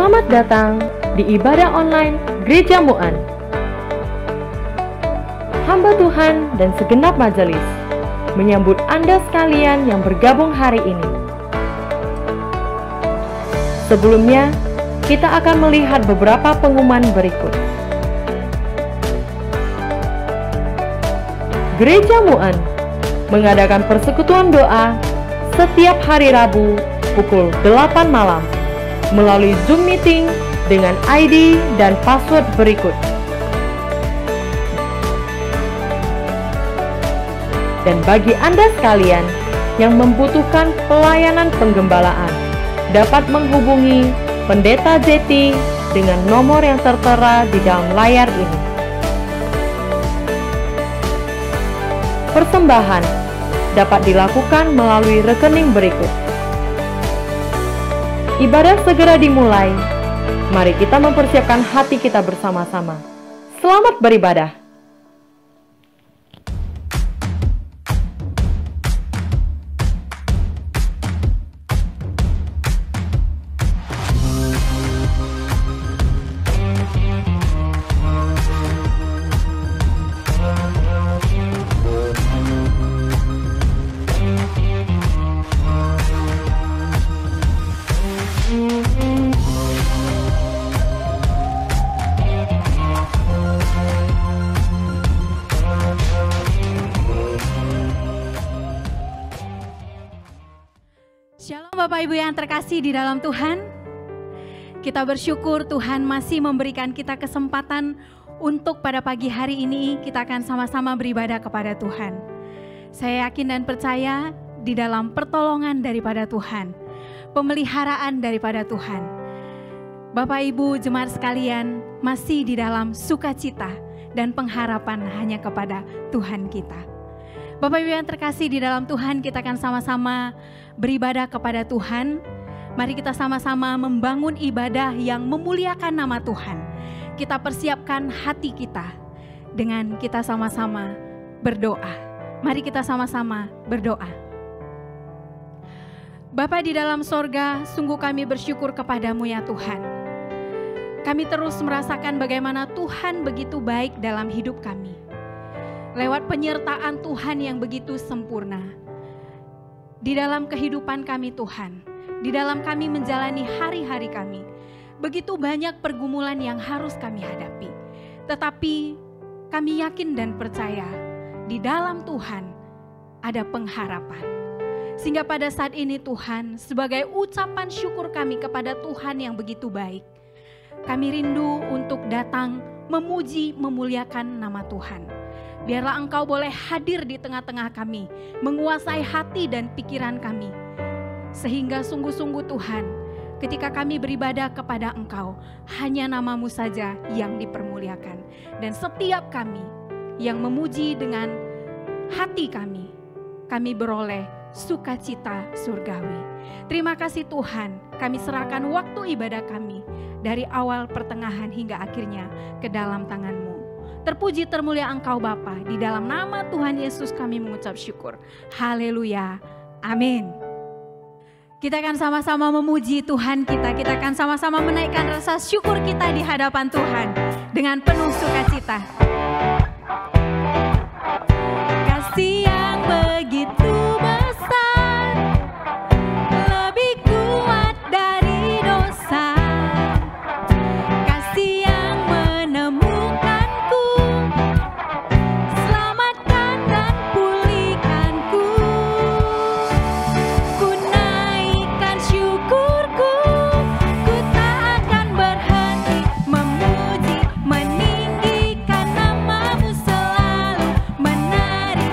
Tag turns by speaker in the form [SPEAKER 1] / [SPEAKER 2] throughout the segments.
[SPEAKER 1] Selamat datang di ibadah online Gereja Mu'an. Hamba Tuhan dan segenap majelis menyambut Anda sekalian yang bergabung hari ini. Sebelumnya, kita akan melihat beberapa pengumuman berikut. Gereja Mu'an mengadakan persekutuan doa setiap hari Rabu pukul 8 malam melalui Zoom meeting dengan ID dan password berikut. Dan bagi Anda sekalian yang membutuhkan pelayanan penggembalaan, dapat menghubungi Pendeta Jeti dengan nomor yang tertera di dalam layar ini. Persembahan dapat dilakukan melalui rekening berikut. Ibadah segera dimulai. Mari kita mempersiapkan hati kita bersama-sama. Selamat beribadah.
[SPEAKER 2] Bapak Ibu yang terkasih di dalam Tuhan, kita bersyukur Tuhan masih memberikan kita kesempatan untuk pada pagi hari ini kita akan sama-sama beribadah kepada Tuhan. Saya yakin dan percaya di dalam pertolongan daripada Tuhan, pemeliharaan daripada Tuhan. Bapak Ibu jemaat sekalian masih di dalam sukacita dan pengharapan hanya kepada Tuhan kita. Bapak Ibu yang terkasih di dalam Tuhan, kita akan sama-sama beribadah kepada Tuhan. Mari kita sama-sama membangun ibadah yang memuliakan nama Tuhan. Kita persiapkan hati kita dengan kita sama-sama berdoa. Mari kita sama-sama berdoa. Bapa di dalam sorga, sungguh kami bersyukur kepadamu ya Tuhan. Kami terus merasakan bagaimana Tuhan begitu baik dalam hidup kami. Lewat penyertaan Tuhan yang begitu sempurna. Di dalam kehidupan kami Tuhan, di dalam kami menjalani hari-hari kami, begitu banyak pergumulan yang harus kami hadapi. Tetapi kami yakin dan percaya, di dalam Tuhan ada pengharapan. Sehingga pada saat ini Tuhan, sebagai ucapan syukur kami kepada Tuhan yang begitu baik, kami rindu untuk datang memuji, memuliakan nama Tuhan. Biarlah Engkau boleh hadir di tengah-tengah kami, menguasai hati dan pikiran kami. Sehingga sungguh-sungguh Tuhan, ketika kami beribadah kepada Engkau, hanya nama-Mu saja yang dipermuliakan. Dan setiap kami yang memuji dengan hati kami beroleh sukacita surgawi. Terima kasih Tuhan, kami serahkan waktu ibadah kami dari awal, pertengahan hingga akhirnya ke dalam tangan-Mu. Terpuji termulia Engkau Bapa, di dalam nama Tuhan Yesus kami mengucap syukur. Haleluya, amin. Kita akan sama-sama memuji Tuhan kita akan sama-sama menaikkan rasa syukur kita di hadapan Tuhan dengan penuh sukacita. Kasih yang begitu besar, lebih kuat dari dosa. Kasih yang menemukanku, selamatkan dan pulihkanku. Ku naikkan syukurku, ku tak akan berhenti memuji, meninggikan nama-Mu selalu, menari,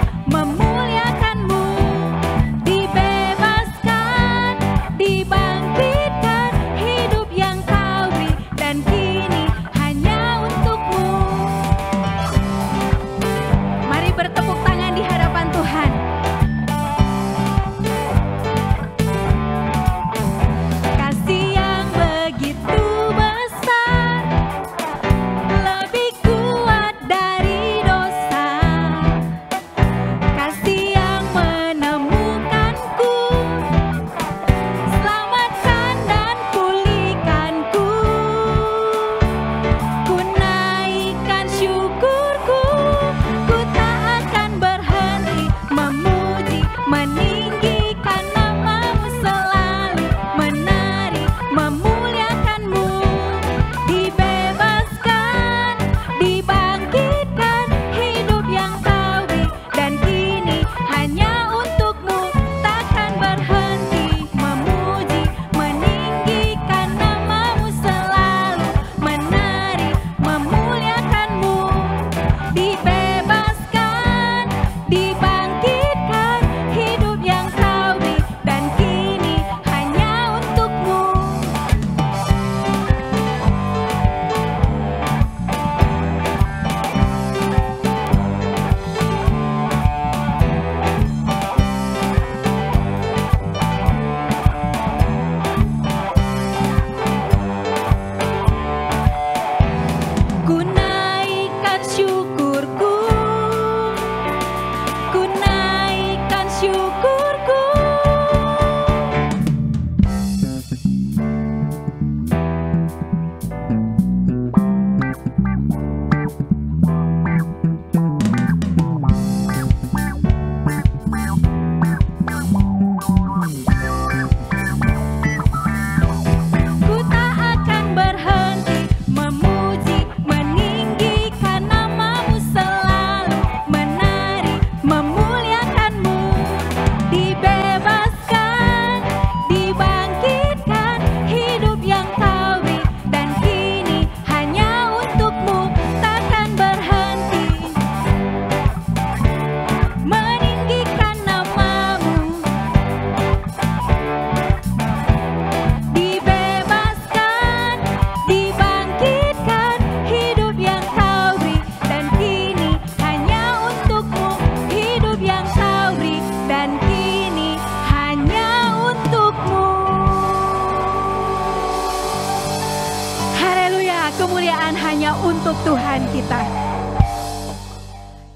[SPEAKER 2] Tuhan kita.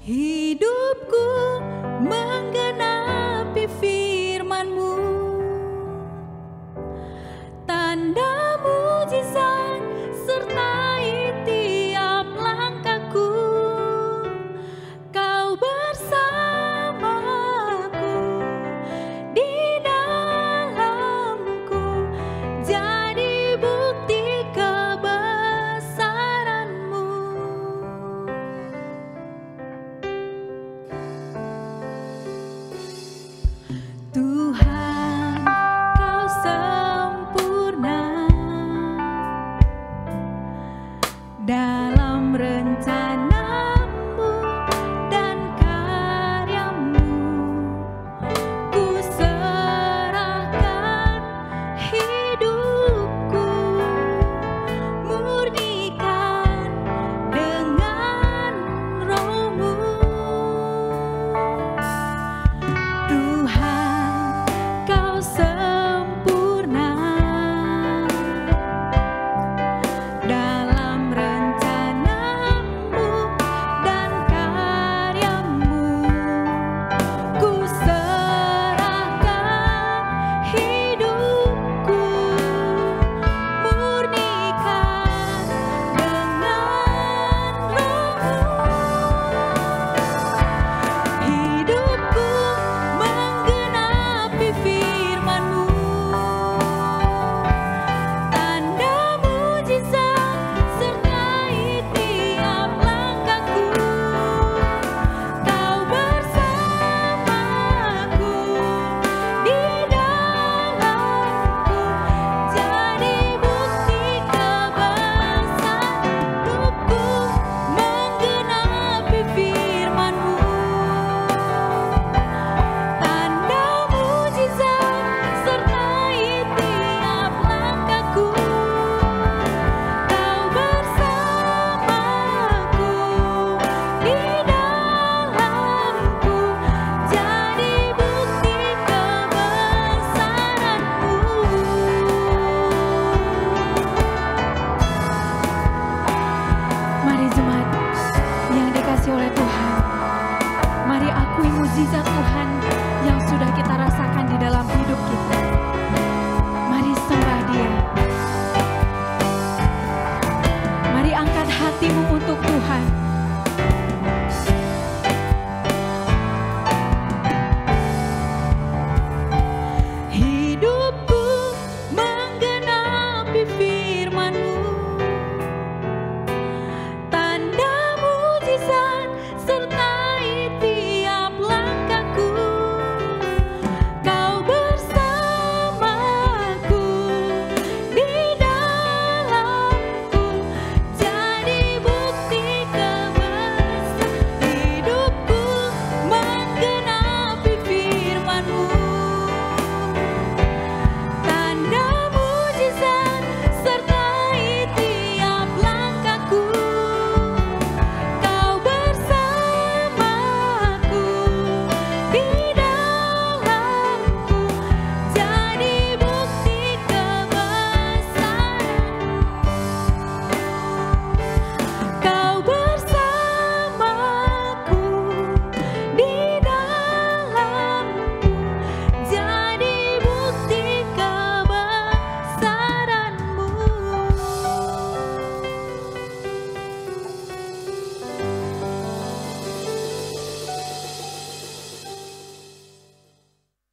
[SPEAKER 3] Hidupku menggenapi firman-Mu, tanda mujizat sertai tiap langkahku. Kau bersamaku, di dalamku, jadi bukti kebesaran-Mu. Tuhan, Kau sempurna dalam rencana-Mu dan karya-Mu. Ku serahkan hidupku, murnikan dengan Roh-Mu. Tuhan, Kau sempurna dalam rencana-Mu dan karya-Mu. Ku serahkan hidupku, murnikan dengan Roh-Mu. Hidupku menggenapi firman-Mu, tanda mujizat sertai tiap langkahku. Kau bersamaku, di dalamku, jadi bukti kebesaran. Hidupku menggenapi firman-Mu, tanda mujizat sertai tiap langkahku. Kau bersamaku, di dalamku, jadi bukti kebesaran-Mu.
[SPEAKER 2] Mari jemaat yang dikasihi oleh Tuhan, mari akui mukjizat Tuhan yang sudah kita rasakan di dalam hidup kita. Mari sembah Dia. Mari angkat hatimu untuk Tuhan.
[SPEAKER 3] Hidupku menggenapi firman-Mu, tanda mujizat sertai tiap langkahku. Kau bersamaku, di dalamku, jadi bukti kebesaran. Hidupku menggenapi firman-Mu, tanda mujizat sertai tiap langkahku. Kau bersamaku, di dalamku, jadi bukti kebesaran-Mu. Kau bersamaku, di dalamku, jadi bukti kebesaran-Mu.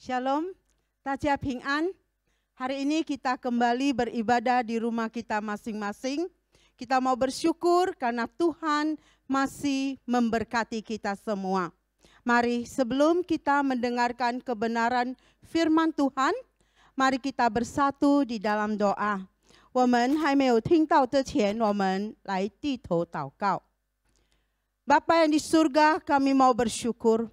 [SPEAKER 4] Shalom, Tajia Ping An. Hari ini kita kembali beribadah di rumah kita masing-masing. Kita mau bersyukur karena Tuhan masih memberkati kita semua. Mari sebelum kita mendengarkan kebenaran firman Tuhan, mari kita bersatu di dalam doa. 我们还没有听到之前，我们来低头祷告。Bapa yang di surga, kami mau bersyukur.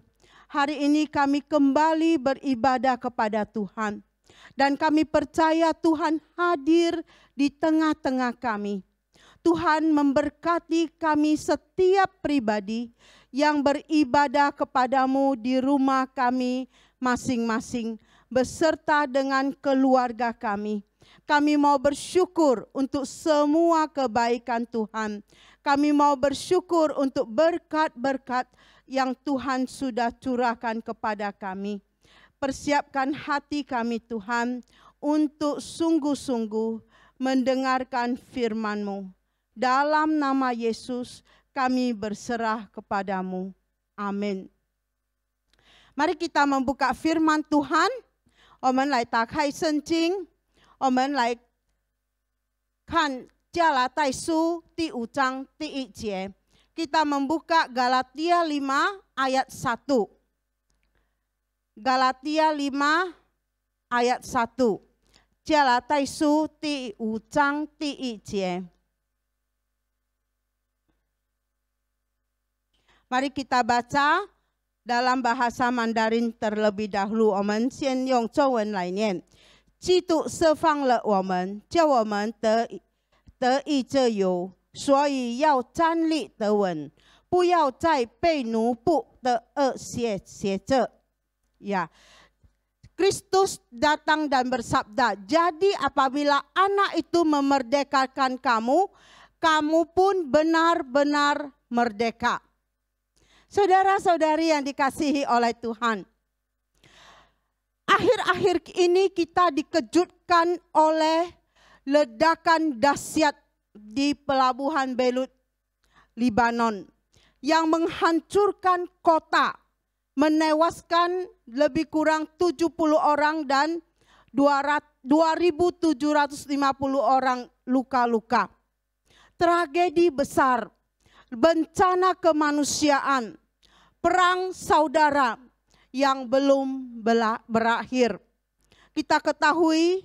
[SPEAKER 4] Hari ini kami kembali beribadah kepada Tuhan. Dan kami percaya Tuhan hadir di tengah-tengah kami. Tuhan memberkati kami setiap pribadi yang beribadah kepadamu di rumah kami masing-masing, beserta dengan keluarga kami. Kami mau bersyukur untuk semua kebaikan Tuhan. Kami mau bersyukur untuk berkat-berkat yang Tuhan sudah curahkan kepada kami. Persiapkan hati kami Tuhan untuk sungguh-sungguh mendengarkan firman-Mu. Dalam nama Yesus kami berserah kepadamu. Amin. Mari kita membuka firman Tuhan. 我们来打开圣经，我们来看加拉太书第5章第1节。Kita membuka Galatia 5 ayat 1. Galatia 5 ayat 1. 加拉太书第5章第1节。Mari kita baca dalam bahasa Mandarin terlebih dahulu. 我们先用中文来念。基督释放了我们，叫我们得以自由，所以要站立得稳，不要再被奴仆的恶挟着。Ya, Kristus datang dan bersabda, jadi apabila anak itu memerdekakan kamu, kamu pun benar-benar merdeka. Saudara-saudari yang dikasihi oleh Tuhan, akhir-akhir ini kita dikejutkan oleh ledakan dahsyat di pelabuhan Beirut, Lebanon, yang menghancurkan kota, menewaskan lebih kurang 70 orang dan 2.750 orang luka-luka. Tragedi besar, bencana kemanusiaan, perang saudara yang belum berakhir. Kita ketahui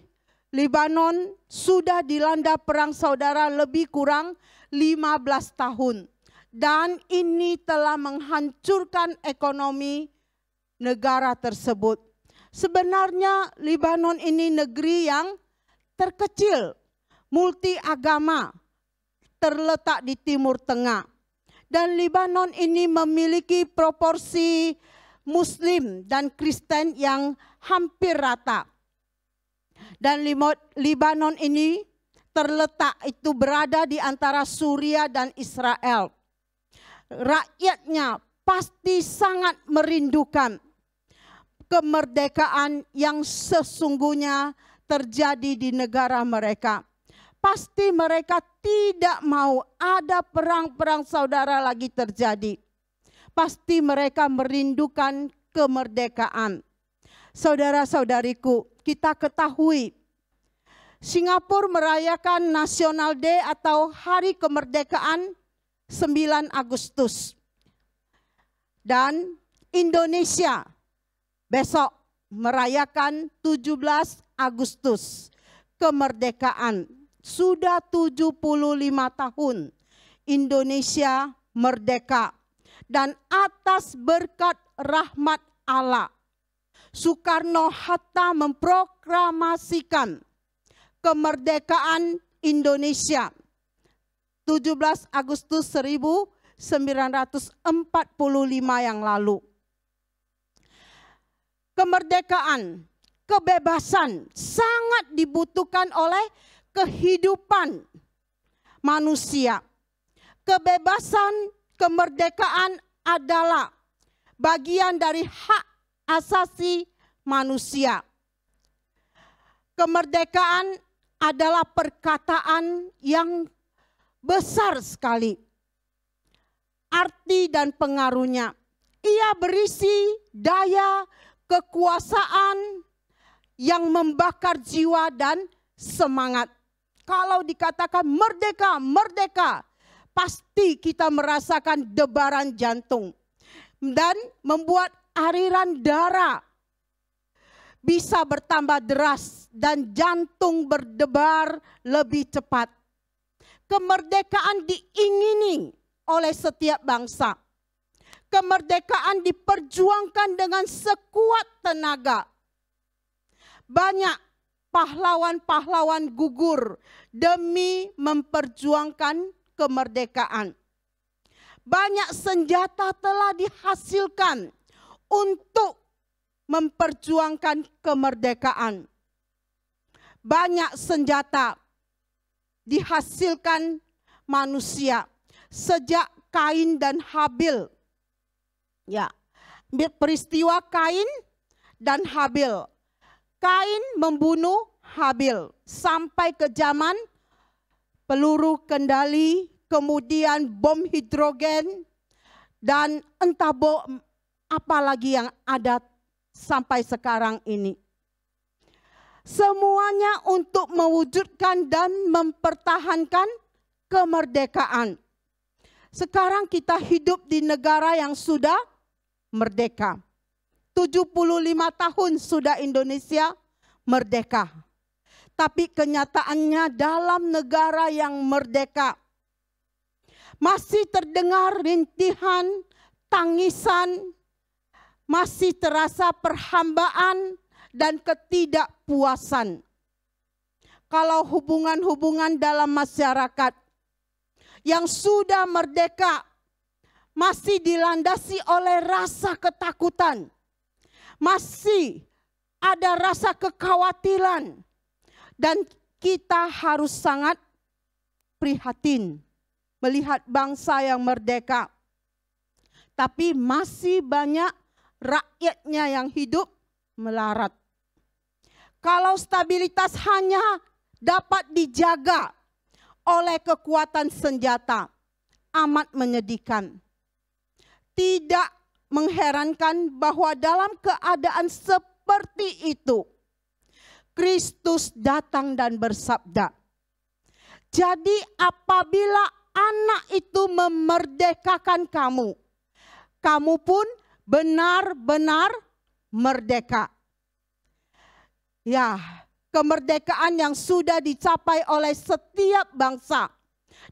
[SPEAKER 4] Lebanon sudah dilanda perang saudara lebih kurang 15 tahun. Dan ini telah menghancurkan ekonomi negara tersebut. Sebenarnya Lebanon ini negeri yang terkecil, multi agama, terletak di Timur Tengah. Dan Lebanon ini memiliki proporsi Muslim dan Kristen yang hampir rata. Dan Lebanon ini berada di antara Suriah dan Israel. Rakyatnya pasti sangat merindukan kemerdekaan yang sesungguhnya terjadi di negara mereka. Pasti mereka tidak mau ada perang-perang saudara lagi terjadi. Pasti mereka merindukan kemerdekaan. Saudara-saudariku, kita ketahui Singapura merayakan National Day atau Hari Kemerdekaan 9 Agustus. Dan Indonesia besok merayakan 17 Agustus. Kemerdekaan. Sudah 75 tahun Indonesia merdeka. Dan atas berkat rahmat Allah, Soekarno-Hatta memproklamasikan kemerdekaan Indonesia 17 Agustus 1945 yang lalu. Kemerdekaan, kebebasan sangat dibutuhkan oleh kehidupan manusia. Kebebasan, kemerdekaan adalah bagian dari hak asasi manusia. Kemerdekaan adalah perkataan yang besar sekali. Arti dan pengaruhnya. Ia berisi daya kekuasaan yang membakar jiwa dan semangat. Kalau dikatakan merdeka, merdeka, pasti kita merasakan debaran jantung. Dan membuat aliran darah bisa bertambah deras dan jantung berdebar lebih cepat. Kemerdekaan diingini oleh setiap bangsa. Kemerdekaan diperjuangkan dengan sekuat tenaga. Banyak pahlawan-pahlawan gugur demi memperjuangkan kemerdekaan. Banyak senjata telah dihasilkan untuk memperjuangkan kemerdekaan. Banyak senjata dihasilkan manusia. sejak Kain dan Habil. Ya, peristiwa Kain dan Habil. Kain membunuh Habil sampai ke zaman peluru kendali, kemudian bom hidrogen, dan entah apa lagi yang ada sampai sekarang ini. Semuanya untuk mewujudkan dan mempertahankan kemerdekaan. Sekarang kita hidup di negara yang sudah merdeka. 75 tahun sudah Indonesia merdeka. Tapi kenyataannya dalam negara yang merdeka masih terdengar rintihan, tangisan, masih terasa perhambaan dan ketidakpuasan. Kalau hubungan-hubungan dalam masyarakat yang sudah merdeka masih dilandasi oleh rasa ketakutan, masih ada rasa kekhawatiran, dan kita harus sangat prihatin melihat bangsa yang merdeka, tapi masih banyak rakyatnya yang hidup melarat. Kalau stabilitas hanya dapat dijaga oleh kekuatan senjata, amat menyedihkan. Tidak mengherankan bahwa dalam keadaan seperti itu, Kristus datang dan bersabda, "Jadi apabila anak itu memerdekakan kamu, kamu pun benar-benar merdeka." Ya, kemerdekaan yang sudah dicapai oleh setiap bangsa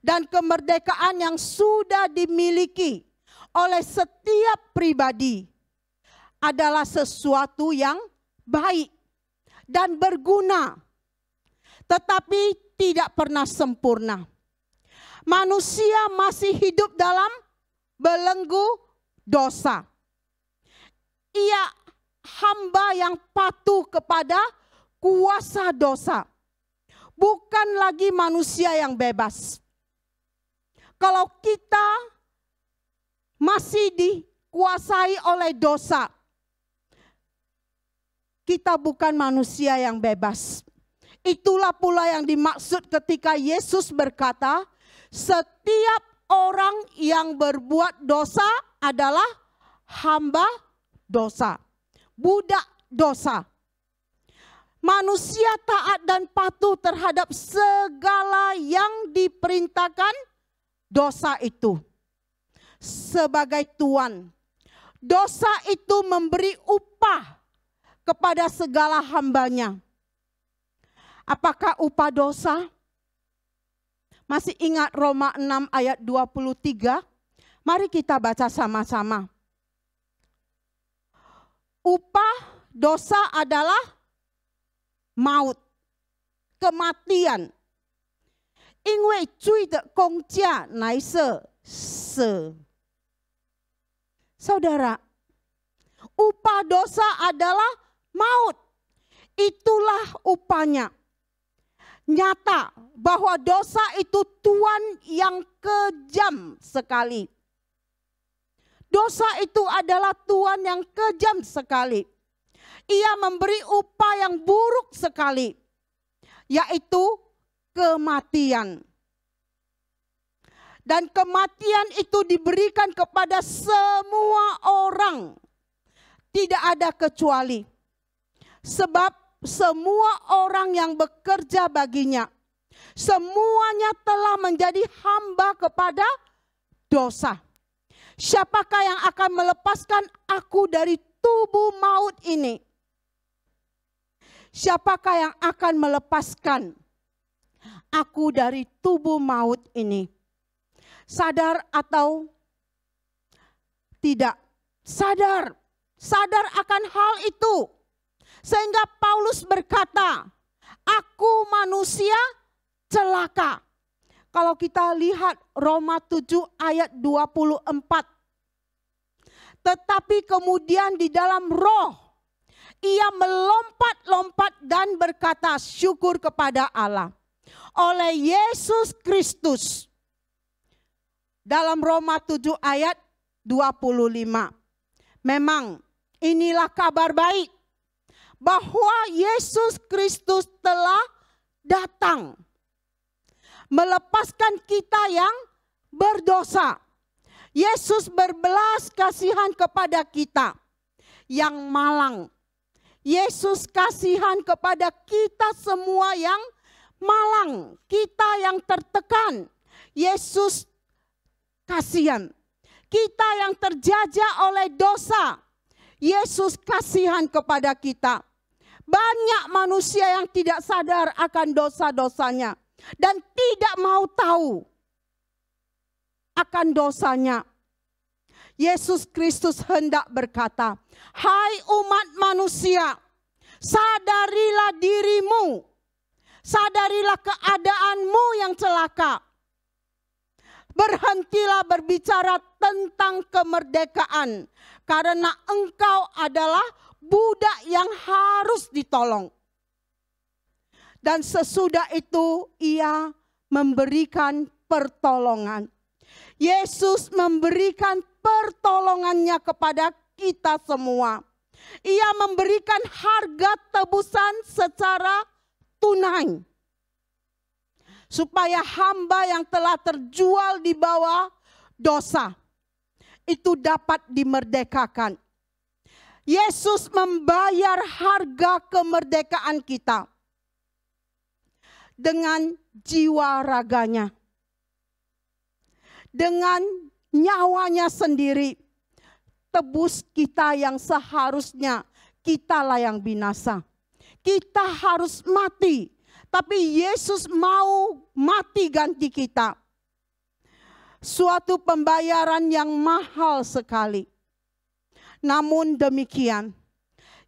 [SPEAKER 4] dan kemerdekaan yang sudah dimiliki oleh setiap pribadi adalah sesuatu yang baik dan berguna, tetapi tidak pernah sempurna. Manusia masih hidup dalam belenggu dosa. Ia hamba yang patuh kepada kuasa dosa, bukan lagi manusia yang bebas. Kalau kita masih dikuasai oleh dosa, kita bukan manusia yang bebas. Itulah pula yang dimaksud ketika Yesus berkata, setiap orang yang berbuat dosa adalah hamba dosa, budak dosa. Manusia taat dan patuh terhadap segala yang diperintahkan dosa itu. Sebagai tuan, dosa itu memberi upah kepada segala hambanya. Apakah upah dosa? Masih ingat Roma 6 ayat 23? Mari kita baca sama-sama. Upah dosa adalah maut, kematian. 因为罪的工价乃是死. Saudara, upah dosa adalah maut. Itulah upahnya. Nyata bahwa dosa itu tuan yang kejam sekali. Dosa itu adalah tuan yang kejam sekali. Ia memberi upah yang buruk sekali, yaitu kematian. Dan kematian itu diberikan kepada semua orang, tidak ada kecuali. Sebab semua orang yang bekerja baginya, semuanya telah menjadi hamba kepada dosa. Siapakah yang akan melepaskan aku dari tubuh maut ini? Siapakah yang akan melepaskan aku dari tubuh maut ini? Sadar atau tidak? Sadar. Sadar akan hal itu. Sehingga Paulus berkata, aku manusia celaka. Kalau kita lihat Roma 7 ayat 24. Tetapi kemudian di dalam roh, ia melompat-lompat dan berkata syukur kepada Allah. Oleh Yesus Kristus, dalam Roma 7 ayat 25. Memang inilah kabar baik bahwa Yesus Kristus telah datang melepaskan kita yang berdosa. Yesus berbelas kasihan kepada kita yang malang. Yesus kasihan kepada kita semua yang malang, kita yang tertekan. Yesus kasihan. Kita yang terjajah oleh dosa, Yesus kasihan kepada kita. Banyak manusia yang tidak sadar akan dosa-dosanya dan tidak mau tahu akan dosanya. Yesus Kristus hendak berkata, "Hai umat manusia, sadarilah dirimu, sadarilah keadaanmu yang celaka. Berhentilah berbicara tentang kemerdekaan, karena engkau adalah budak yang harus ditolong." Dan sesudah itu ia memberikan pertolongan. Yesus memberikan pertolongannya kepada kita semua. Ia memberikan harga tebusan secara tunai, supaya hamba yang telah terjual di bawah dosa itu dapat dimerdekakan. Yesus membayar harga kemerdekaan kita dengan jiwa raganya, dengan nyawanya sendiri, tebus kita yang seharusnya kitalah yang binasa. Kita harus mati, tapi Yesus mau mati ganti kita. Suatu pembayaran yang mahal sekali. Namun demikian,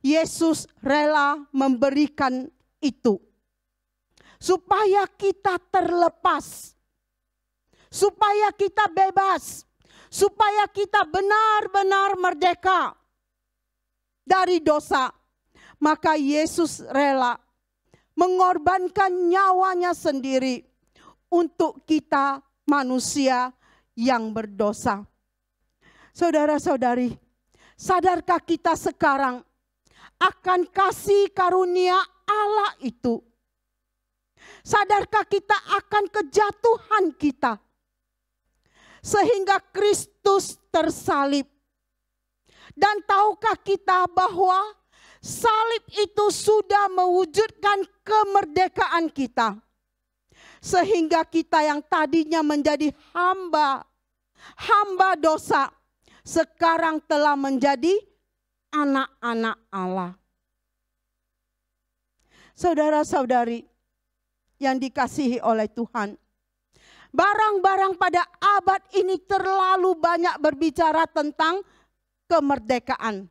[SPEAKER 4] Yesus rela memberikan itu supaya kita terlepas, supaya kita bebas, supaya kita benar-benar merdeka dari dosa. Maka Yesus rela mengorbankan nyawanya sendiri untuk kita manusia yang berdosa. Saudara-saudari, sadarkah kita sekarang akan kasih karunia Allah itu? Sadarkah kita akan kejatuhan kita? Sehingga Kristus tersalib. Dan tahukah kita bahwa salib itu sudah mewujudkan kemerdekaan kita? Sehingga kita yang tadinya menjadi hamba dosa, sekarang telah menjadi anak-anak Allah. Saudara-saudari yang dikasihi oleh Tuhan, barang-barang pada abad ini terlalu banyak berbicara tentang kemerdekaan.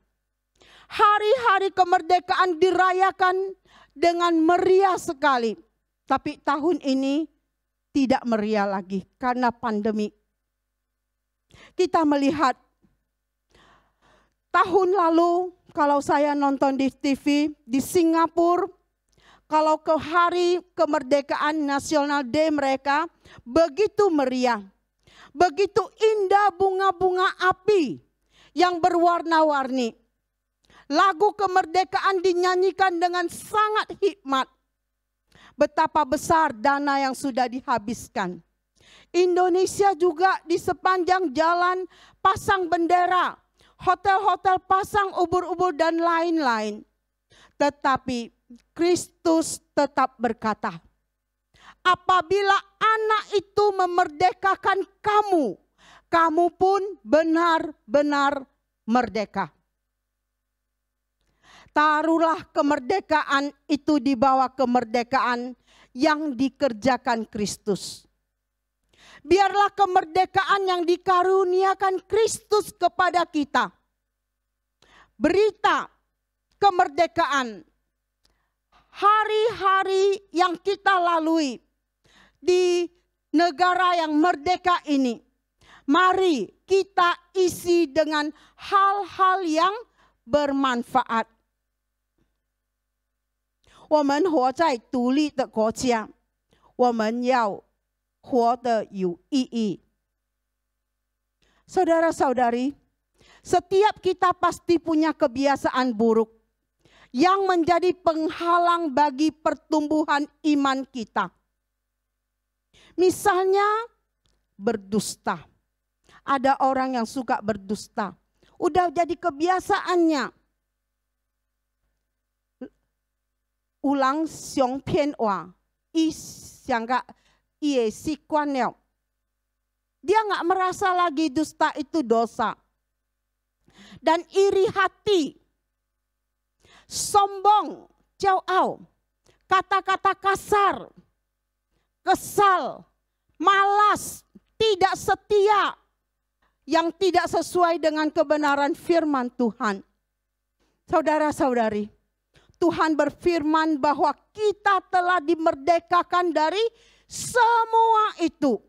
[SPEAKER 4] Hari-hari kemerdekaan dirayakan dengan meriah sekali. Tapi tahun ini tidak meriah lagi karena pandemi. Kita melihat tahun lalu kalau saya nonton di TV di Singapura, kalau ke hari kemerdekaan National Day mereka begitu meriah. Begitu indah bunga-bunga api yang berwarna-warni. Lagu kemerdekaan dinyanyikan dengan sangat hikmat. Betapa besar dana yang sudah dihabiskan. Indonesia juga di sepanjang jalan pasang bendera, hotel-hotel pasang ubur-ubur dan lain-lain. Tetapi Kristus tetap berkata, apabila anak itu memerdekakan kamu, kamu pun benar-benar merdeka. Taruhlah kemerdekaan itu di bawah kemerdekaan yang dikerjakan Kristus. Biarlah kemerdekaan yang dikaruniakan Kristus kepada kita. Berita kemerdekaan, hari-hari yang kita lalui di negara yang merdeka ini, mari kita isi dengan hal-hal yang bermanfaat. 我们活在独立的国家，我们要活得有意义。Saudara-saudari, setiap kita pasti punya kebiasaan buruk yang menjadi penghalang bagi pertumbuhan iman kita. Misalnya berdusta. Ada orang yang suka berdusta. Udah jadi kebiasaannya. Ulang xiong pian wa, i xiangga ie si kuan liao. Dia nggak merasa lagi dusta itu dosa. Dan iri hati, sombong, jiao, kata-kata kasar, kesal, malas, tidak setia, yang tidak sesuai dengan kebenaran firman Tuhan. Saudara-saudari, Tuhan berfirman bahwa kita telah dimerdekakan dari semua itu.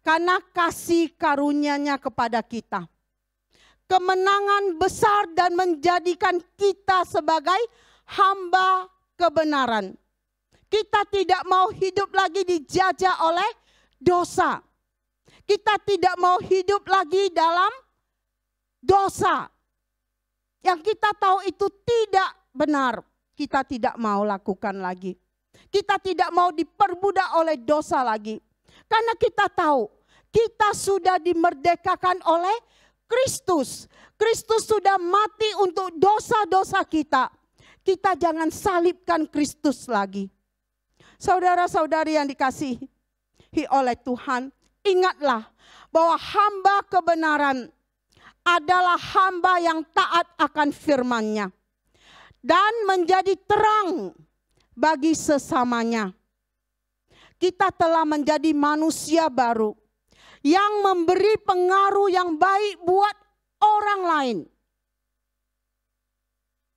[SPEAKER 4] Karena kasih karunia-Nya kepada kita. Kemenangan besar dan menjadikan kita sebagai hamba kebenaran. Kita tidak mau hidup lagi dijajah oleh dosa. Kita tidak mau hidup lagi dalam dosa. Yang kita tahu itu tidak benar. Kita tidak mau lakukan lagi. Kita tidak mau diperbudak oleh dosa lagi. Karena kita tahu kita sudah dimerdekakan oleh Kristus. Kristus sudah mati untuk dosa-dosa kita. Kita jangan salibkan Kristus lagi. Saudara-saudari yang dikasihi oleh Tuhan, ingatlah bahwa hamba kebenaran adalah hamba yang taat akan firman-Nya dan menjadi terang bagi sesamanya. Kita telah menjadi manusia baru yang memberi pengaruh yang baik buat orang lain.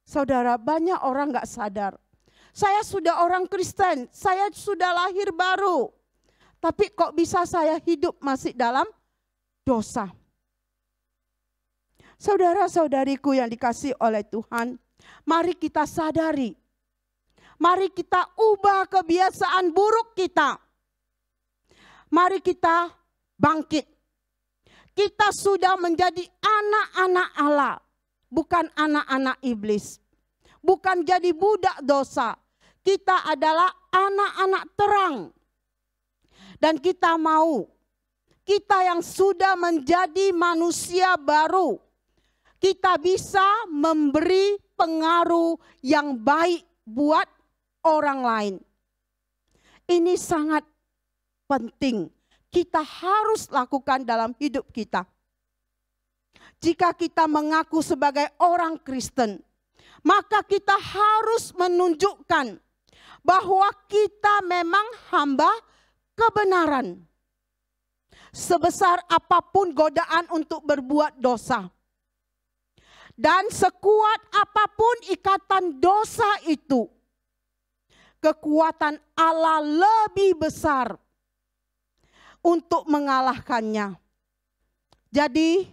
[SPEAKER 4] Saudara, banyak orang gak sadar. Saya sudah orang Kristen, saya sudah lahir baru. Tapi kok bisa saya hidup masih dalam dosa? Saudara-saudariku yang dikasihi oleh Tuhan, mari kita sadari. Mari kita ubah kebiasaan buruk kita. Mari kita bangkit. Kita sudah menjadi anak-anak Allah, bukan anak-anak iblis. Bukan jadi budak dosa. Kita adalah anak-anak terang. Dan kita mau, kita yang sudah menjadi manusia baru, kita bisa memberi pengaruh yang baik buat orang lain. Ini sangat penting. Kita harus lakukan dalam hidup kita. Jika kita mengaku sebagai orang Kristen, maka kita harus menunjukkan bahwa kita memang hamba kebenaran. Sebesar apapun godaan untuk berbuat dosa. Dan sekuat apapun ikatan dosa itu, kekuatan Allah lebih besar untuk mengalahkannya. Jadi,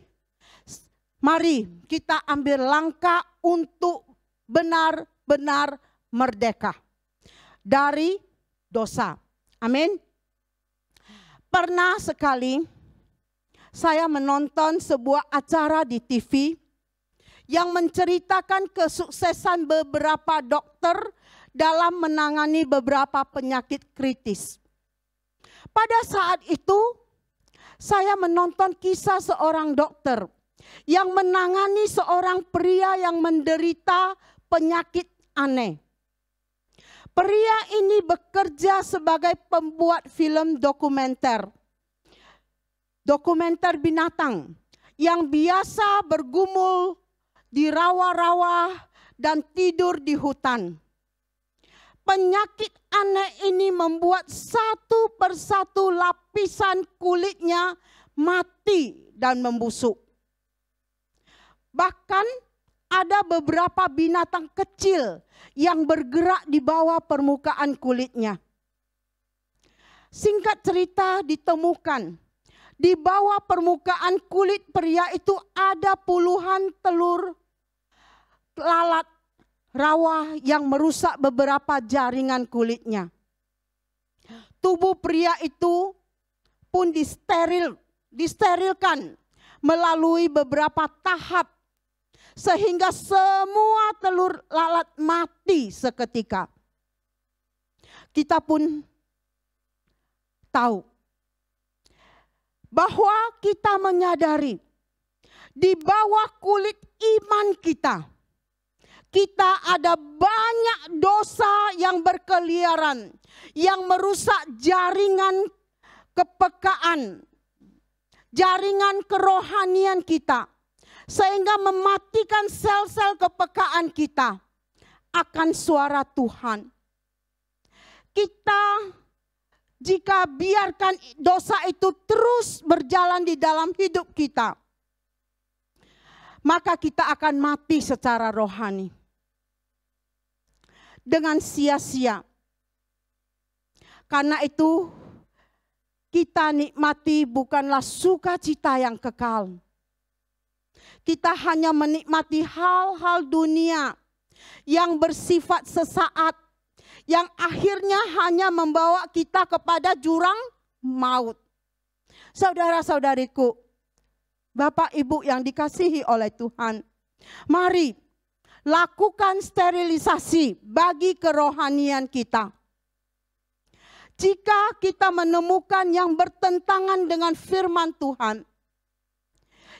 [SPEAKER 4] mari kita ambil langkah untuk benar-benar merdeka dari dosa. Amin. Pernah sekali saya menonton sebuah acara di TV yang menceritakan kesuksesan beberapa dokter dalam menangani beberapa penyakit kritis. Pada saat itu, saya menonton kisah seorang dokter yang menangani seorang pria yang menderita penyakit aneh. Pria ini bekerja sebagai pembuat film dokumenter. Dokumenter binatang yang biasa bergumul di rawa-rawa dan tidur di hutan. Penyakit aneh ini membuat satu persatu lapisan kulitnya mati dan membusuk. Bahkan ada beberapa binatang kecil yang bergerak di bawah permukaan kulitnya. Singkat cerita, ditemukan di bawah permukaan kulit pria itu ada puluhan telur lalat rawa yang merusak beberapa jaringan kulitnya. Tubuh pria itu pun disteril disterilkan melalui beberapa tahap sehingga semua telur lalat mati seketika. Kita pun tahu bahwa kita menyadari di bawah kulit iman kita ada banyak dosa yang berkeliaran, yang merusak jaringan kepekaan, jaringan kerohanian kita, sehingga mematikan sel-sel kepekaan kita akan suara Tuhan. Kita jika biarkan dosa itu terus berjalan di dalam hidup kita, maka kita akan mati secara rohani dengan sia-sia. Karena itu kita nikmati bukanlah sukacita yang kekal. Kita hanya menikmati hal-hal dunia yang bersifat sesaat, yang akhirnya hanya membawa kita kepada jurang maut. Saudara-saudariku, Bapak Ibu yang dikasihi oleh Tuhan, mari lakukan sterilisasi bagi kerohanian kita. Jika kita menemukan yang bertentangan dengan firman Tuhan,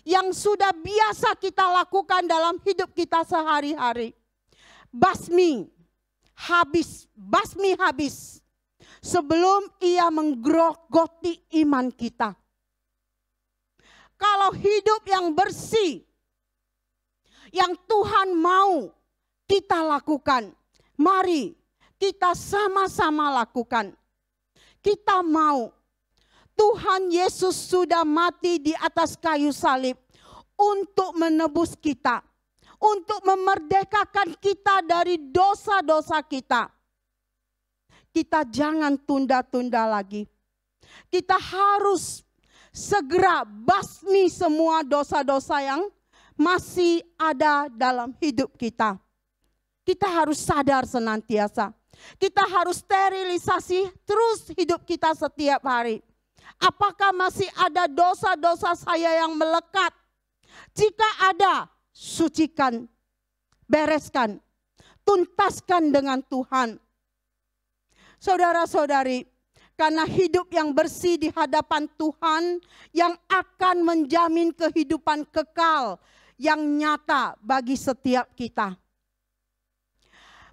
[SPEAKER 4] yang sudah biasa kita lakukan dalam hidup kita sehari-hari, basmi habis sebelum ia menggerogoti iman kita. Kalau hidup yang bersih, yang Tuhan mau kita lakukan, mari kita sama-sama lakukan. Kita mau. Tuhan Yesus sudah mati di atas kayu salib untuk menebus kita, untuk memerdekakan kita dari dosa-dosa kita. Kita jangan tunda-tunda lagi. Kita harus segera basmi semua dosa-dosa yang masih ada dalam hidup kita. Kita harus sadar senantiasa. Kita harus sterilisasi terus hidup kita setiap hari. Apakah masih ada dosa-dosa saya yang melekat? Jika ada, sucikan, bereskan, tuntaskan dengan Tuhan. Saudara-saudari, karena hidup yang bersih di hadapan Tuhan yang akan menjamin kehidupan kekal yang nyata bagi setiap kita.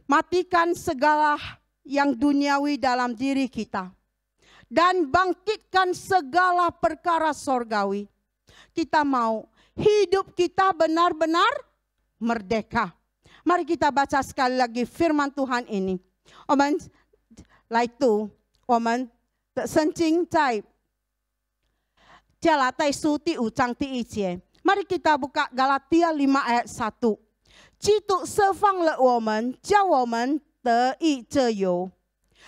[SPEAKER 4] Matikan segala yang duniawi dalam diri kita dan bangkitkan segala perkara sorgawi. Kita mau hidup kita benar-benar merdeka. Mari kita baca sekali lagi firman Tuhan ini. 我们来读我们的圣经在加拉太书第5章第1节。Mari kita buka Galatia 5 ayat 1。基督释放了我们，叫我们得以自由，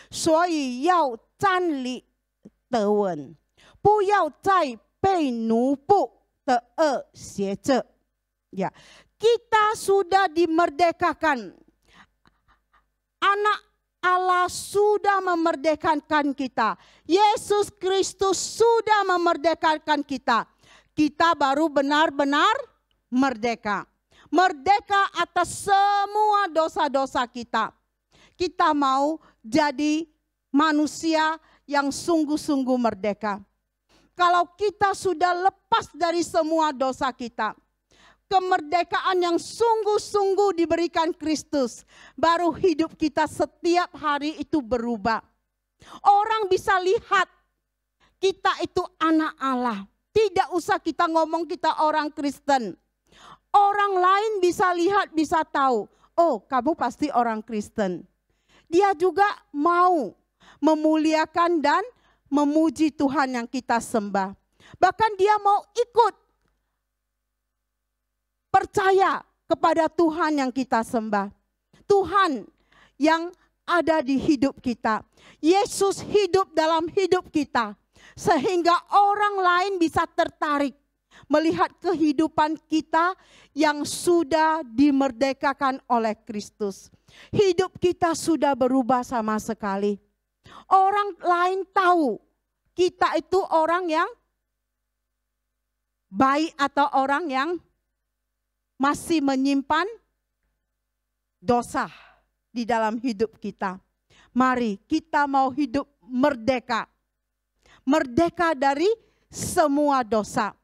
[SPEAKER 4] 所以要站立得稳，不要再被奴仆的恶挟着。Ya, kita sudah dimerdekakan. Anak Allah sudah memerdekakan kita. Yesus Kristus sudah memerdekakan kita. Kita baru benar-benar merdeka. Merdeka atas semua dosa-dosa kita. Kita mau jadi manusia yang sungguh-sungguh merdeka. Kalau kita sudah lepas dari semua dosa kita, kemerdekaan yang sungguh-sungguh diberikan Kristus, baru hidup kita setiap hari itu berubah. Orang bisa lihat kita itu anak Allah. Tidak usah kita ngomong kita orang Kristen. Orang lain bisa lihat, bisa tahu. Oh, kamu pasti orang Kristen. Dia juga mau memuliakan dan memuji Tuhan yang kita sembah. Bahkan dia mau ikut percaya kepada Tuhan yang kita sembah. Tuhan yang ada di hidup kita. Yesus hidup dalam hidup kita. Sehingga orang lain bisa tertarik melihat kehidupan kita yang sudah dimerdekakan oleh Kristus. Hidup kita sudah berubah sama sekali. Orang lain tahu kita itu orang yang baik atau orang yang masih menyimpan dosa di dalam hidup kita. Mari kita mau hidup merdeka. Merdeka dari semua dosa.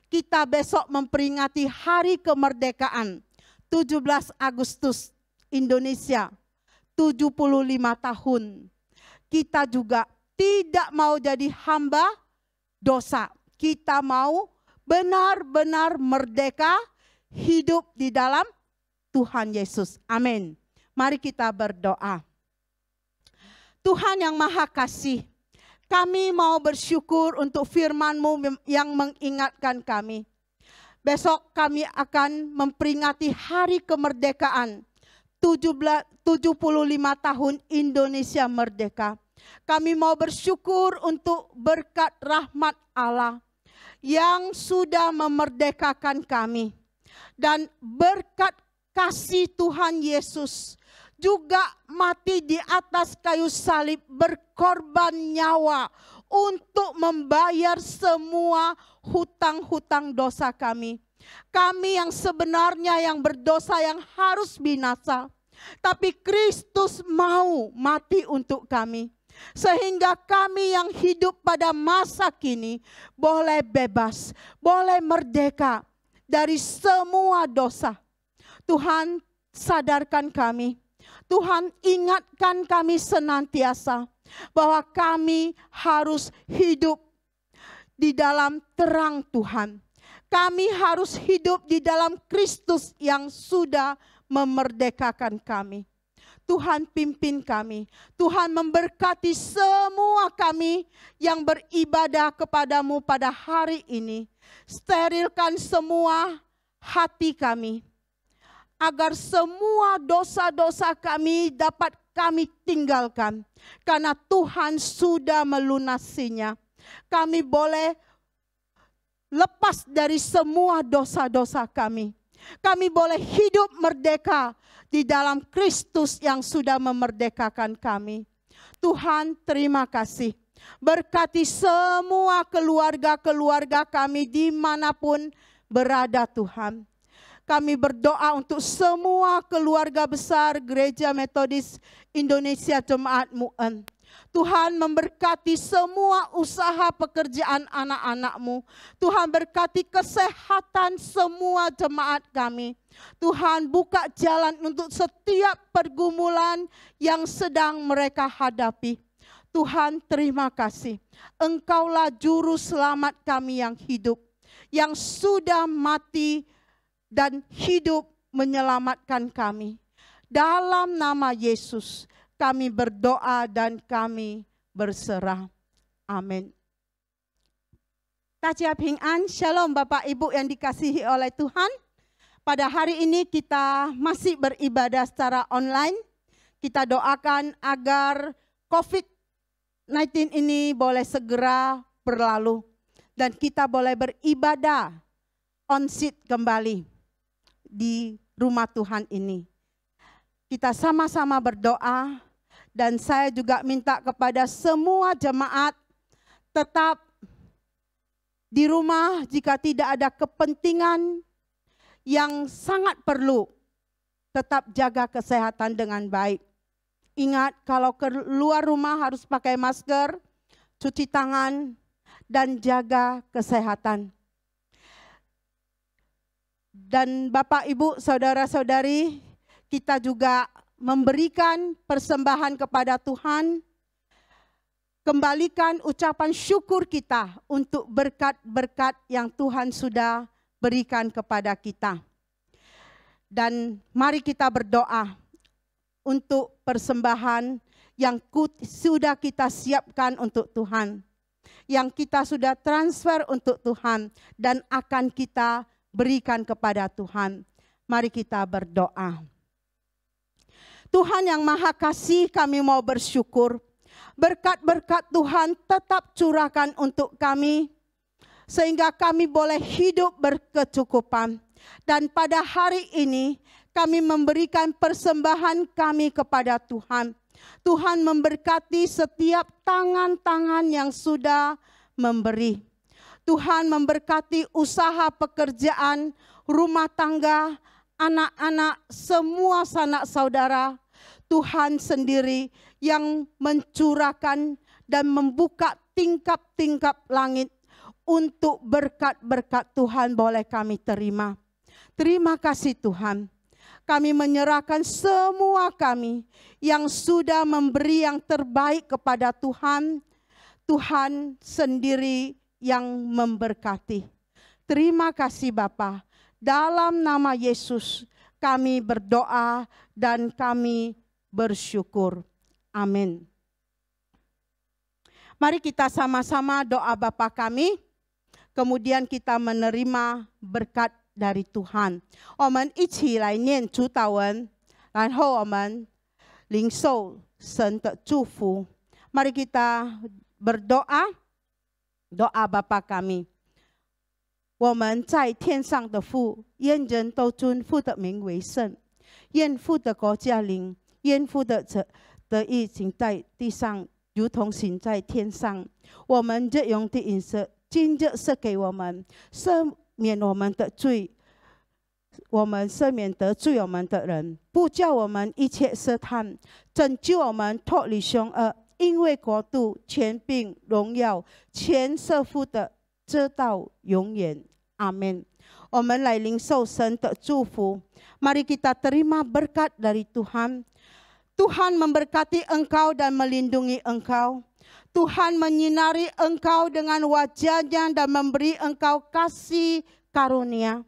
[SPEAKER 4] Kita besok memperingati hari kemerdekaan 17 Agustus Indonesia 75 tahun. Kita juga tidak mau jadi hamba dosa. Kita mau benar-benar merdeka hidup di dalam Tuhan Yesus. Amin. Mari kita berdoa. Tuhan yang Maha Kasih, kami mau bersyukur untuk firman-Mu yang mengingatkan kami. Besok kami akan memperingati hari kemerdekaan 75 tahun Indonesia merdeka. Kami mau bersyukur untuk berkat rahmat Allah yang sudah memerdekakan kami. Dan berkat kasih Tuhan Yesus juga mati di atas kayu salib, berkorban nyawa untuk membayar semua hutang-hutang dosa kami. Kami yang sebenarnya yang berdosa yang harus binasa, tapi Kristus mau mati untuk kami. Sehingga kami yang hidup pada masa kini boleh bebas, boleh merdeka dari semua dosa. Tuhan, sadarkan kami. Tuhan, ingatkan kami senantiasa bahwa kami harus hidup di dalam terang Tuhan. Kami harus hidup di dalam Kristus yang sudah memerdekakan kami. Tuhan, pimpin kami. Tuhan, memberkati semua kami yang beribadah kepadamu pada hari ini. Sterilkan semua hati kami, agar semua dosa-dosa kami dapat kami tinggalkan. Karena Tuhan sudah melunasinya. Kami boleh lepas dari semua dosa-dosa kami. Kami boleh hidup merdeka di dalam Kristus yang sudah memerdekakan kami. Tuhan, terima kasih. Berkati semua keluarga-keluarga kami dimanapun berada Tuhan. Kami berdoa untuk semua keluarga besar Gereja Metodis Indonesia Jemaat Mu'en. Tuhan, memberkati semua usaha pekerjaan anak-anak-Mu. Tuhan, berkati kesehatan semua jemaat kami. Tuhan, buka jalan untuk setiap pergumulan yang sedang mereka hadapi. Tuhan, terima kasih. Engkaulah juru selamat kami yang hidup, yang sudah mati dan hidup menyelamatkan kami. Dalam nama Yesus kami berdoa dan kami berserah. Amin. Tajia Ping An, Shalom Bapak Ibu yang dikasihi oleh Tuhan. Pada hari ini kita masih beribadah secara online. Kita doakan agar COVID-19 ini boleh segera berlalu. Dan kita boleh beribadah on-site kembali di rumah Tuhan ini. Kita sama-sama berdoa. Dan saya juga minta kepada semua jemaat tetap di rumah jika tidak ada kepentingan yang sangat perlu. Tetap jaga kesehatan dengan baik. Ingat, kalau keluar rumah harus pakai masker, cuci tangan, dan jaga kesehatan. Dan Bapak, Ibu, Saudara-saudari, kita juga memberikan persembahan kepada Tuhan. Kembalikan ucapan syukur kita untuk berkat-berkat yang Tuhan sudah berikan kepada kita. Dan mari kita berdoa untuk persembahan yang sudah kita siapkan untuk Tuhan. Yang kita sudah transfer untuk Tuhan dan akan kita berikan kepada Tuhan. Mari kita berdoa. Tuhan yang Maha Kasih, kami mau bersyukur. Berkat-berkat Tuhan tetap curahkan untuk kami, sehingga kami boleh hidup berkecukupan. Dan pada hari ini kami memberikan persembahan kami kepada Tuhan. Tuhan memberkati setiap tangan-tangan yang sudah memberi. Tuhan memberkati usaha pekerjaan, rumah tangga, anak-anak, semua sanak saudara. Tuhan sendiri yang mencurahkan dan membuka tingkap-tingkap langit untuk berkat-berkat Tuhan boleh kami terima. Terima kasih Tuhan. Kami menyerahkan semua kami yang sudah memberi yang terbaik kepada Tuhan. Tuhan sendiri yang memberkati. Terima kasih Bapa. Dalam nama Yesus kami berdoa dan kami bersyukur. Amin. Mari kita sama-sama doa Bapa kami. Kemudian kita menerima berkat dari Tuhan， 我们一起来念主祷文，然后我们领受神的祝福。Mari kita berdoa， doa Bapa kami。我们在天上的父，愿人都尊父的名为圣，愿父的国降临，愿父的意行在地上，如同行在天上。我们日用的饮食，今日赐给我们，赦免我们的罪，我们赦免得罪我们的人，不叫我们一切试探，拯救我们脱离凶恶。因为国度、权柄、荣耀，全是父的，直到永远。阿们。我们来领受神的祝福。Mari kita terima berkat dari Tuhan. Tuhan memberkati engkau dan melindungi engkau. Tuhan menyinari engkau dengan wajah-Nya dan memberi engkau kasih karunia.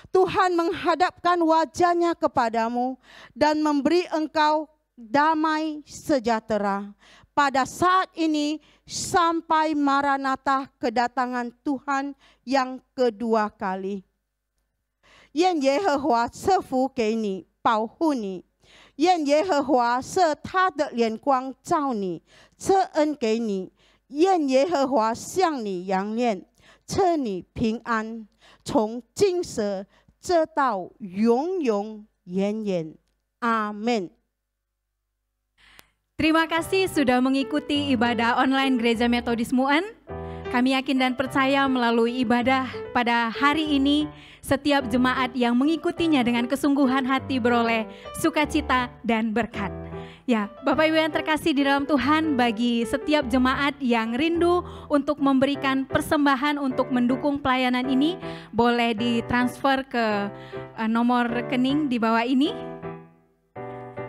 [SPEAKER 4] Tuhan menghadapkan wajah-Nya kepadamu dan memberi engkau damai sejahtera. Pada saat ini sampai Maranatha kedatangan Tuhan yang kedua kali. 愿耶和华赐福给你，保护你。愿耶和华设他的脸光照你，赐恩给你。愿耶和华向你扬脸，赐你平安，从今时直到永永远远。阿们。
[SPEAKER 2] Terima kasih sudah mengikuti ibadah online Gereja Metodis Mu'en. Kami yakin dan percaya melalui ibadah pada hari ini, setiap jemaat yang mengikutinya dengan kesungguhan hati beroleh sukacita dan berkat. Ya, Bapak Ibu yang terkasih di dalam Tuhan, bagi setiap jemaat yang rindu untuk memberikan persembahan untuk mendukung pelayanan ini, boleh ditransfer ke nomor rekening di bawah ini.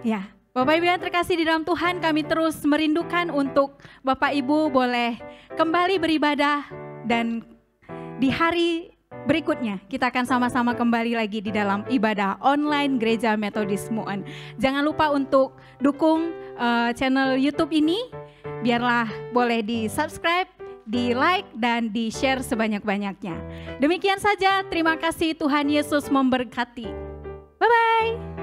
[SPEAKER 2] Ya, Bapak Ibu yang terkasih di dalam Tuhan, kami terus merindukan untuk Bapak Ibu boleh kembali beribadah, dan di hari berikutnya kita akan sama-sama kembali lagi di dalam ibadah online Gereja Metodis Mu'en. Jangan lupa untuk dukung channel YouTube ini, biarlah boleh di subscribe, di like, dan di share sebanyak-banyaknya. Demikian saja, terima kasih, Tuhan Yesus memberkati. Bye-bye.